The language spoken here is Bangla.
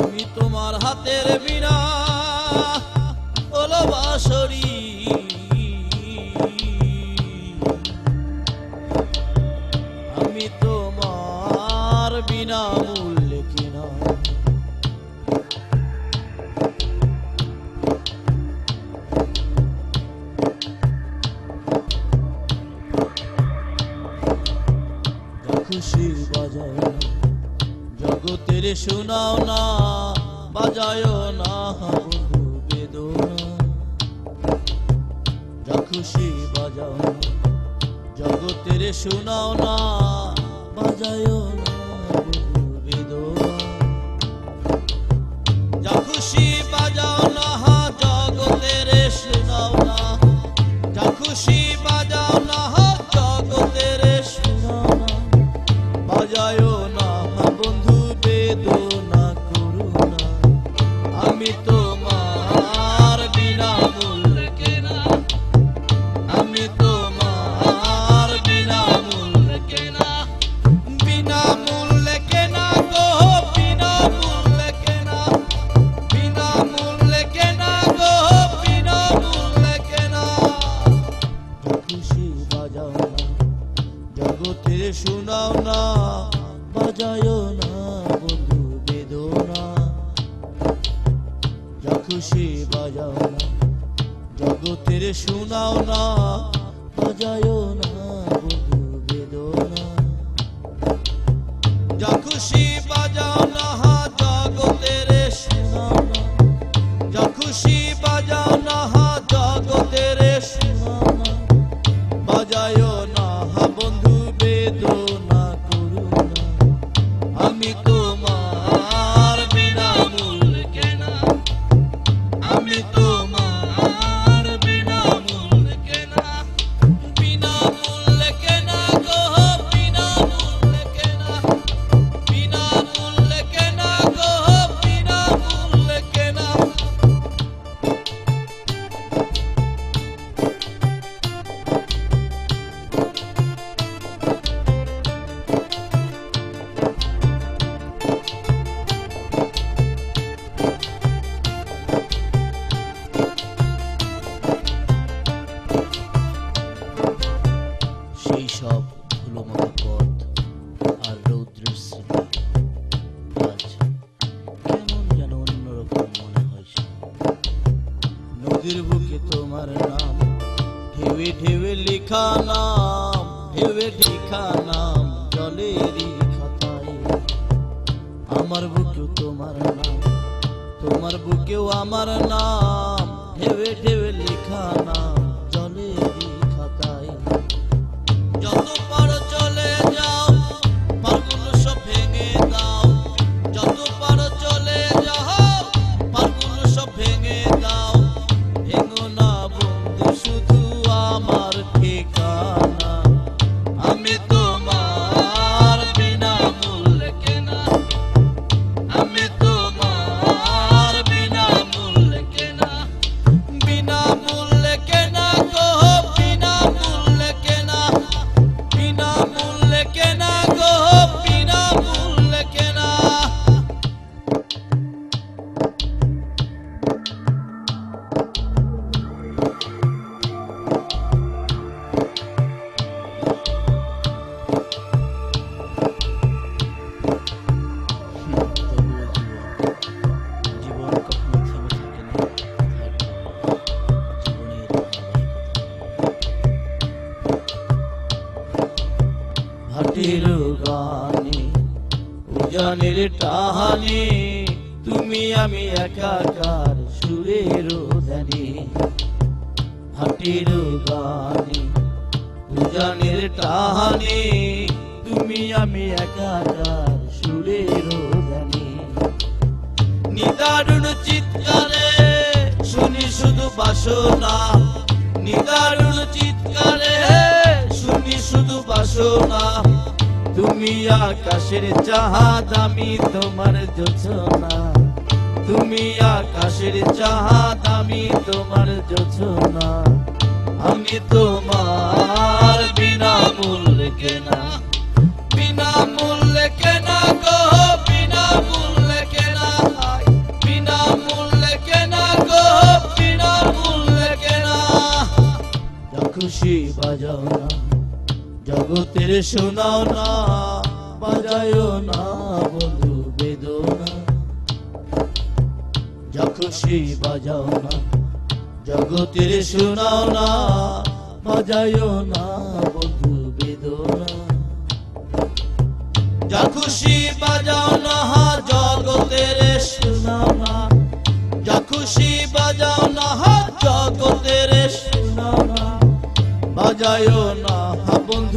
আমি তোমার হাতের বীণা ওলো বাঁশরি, আমি তোমার বিনা মূল্যে কিনা। খুশি বাজাও জগতের শোনাও না, বাজায় না বন্ধু বেদনা। যা খুশি বাজাও না জগতের শোনাও না, বাজায় না বন্ধু বেদনা। যা খুশি বাজাও না জগতের শোনাও না, যা খুশি বাজাও না জগতের শোনাও না, বাজায় না বন্ধু বেদনা করুণা। আমি তোমার বিনা মূল্যে কেনা, আমি তোমার বিনা মূল্যে কেনা, বিনা মূল্যে কেনা গো, বিনা মূল্যে কেনা, বিনা মূল্যে কেনা গো, বিনা মূল্যে কেনা। খুশি বাজাও না জগতের শোনাও না, বাজায় না বন্ধু বেদনা। যা খুশি বাজাও না জগতের শোনাও না, বাজায় না বন্ধু বেদনা। যা খুশি বাজাও না জগতের শোনাও না, যা খুশি বাজাও না জগতের শোনাও না, বাজায় না বন্ধু বেদনা করুণা। আমি তোমার বিনা মূল্যে কেনা, আমি তোমার বিনা মূল্যে কেনা, বিনা মূল্যে কেনা গো, বিনা মূল্যে কেনা, বিনা মূল্যে কেনা গো, বিনা মূল্যে কেনা। সেই সব ধুলো মাখা পথ আর রৌদ্রের স্মৃতি আজ কেমন যেন অন্যরকম মনে হয়েছে। নদীর বুকে তোমার নাম, ঢেউে ঢেউে লেখা নাম, ঢেউে লেখা নাম জলেরই খাতায়। আমার বুকেও তোমার নাম, তোমার বুকেও আমার নাম, ঢেউে ঢেউে লেখা নাম জলেরই খাতায়। যত পারো চলে যাও, পারগুলো সব ভেঙে দাও, যত পারো চলে যাও, পারগুলো সব ভেঙে দাও। ভেঙো না বন্ধু শুধু আমার ঠিকানা, আমি তোমার বিনা মূল্যে কেনা, আমি তোমার বিনা মূল্যে কেনা, বিনা মূল্যে কেনা গো, বিনা মূল্যে কেনা, বিনা মূল্যে কেনা গো, বিনা মূল্যে কেনা। জীবন কখনো থেমে থাকে না, জীবনের ভাটির গানে উজানের টাহানে, তুমি আমি একাকার সুরের ধ্যানে। ভাটির গানে উজানের টাহানে, তুমি আমি একাকার সুরের ধ্যানে। নিদারুণ চিৎকারে শুনি শুধু বাসনা, নিদারুণ চিৎকারে শুনি শুধু বাসনা। তুমি আকাশের চাঁদ, আমি তোমার জোছনা, তুমি আকাশের চাঁদ, আমি তোমার জোছনা। আমি তোমার বিনামূল্যে কেনা, বিনামূল্যে কেনা গো, বিনামূল্যে কেনা, বিনামূল্যে কেনা গো, বিনামূল্যে কেনা। যা খুশি বাজাও না, জগতের শোনাও না, বাজায়ও না বন্ধু বেদনা। যা খুশি বাজাও না, জগতের শোনাও না, বাজায়ও না বন্ধু বেদনা। যা খুশি বাজাও না, জগতের শোনাও না, যা খুশি বাজাও না, জগতের শোনাও না, বাজায়ও না বন্ধু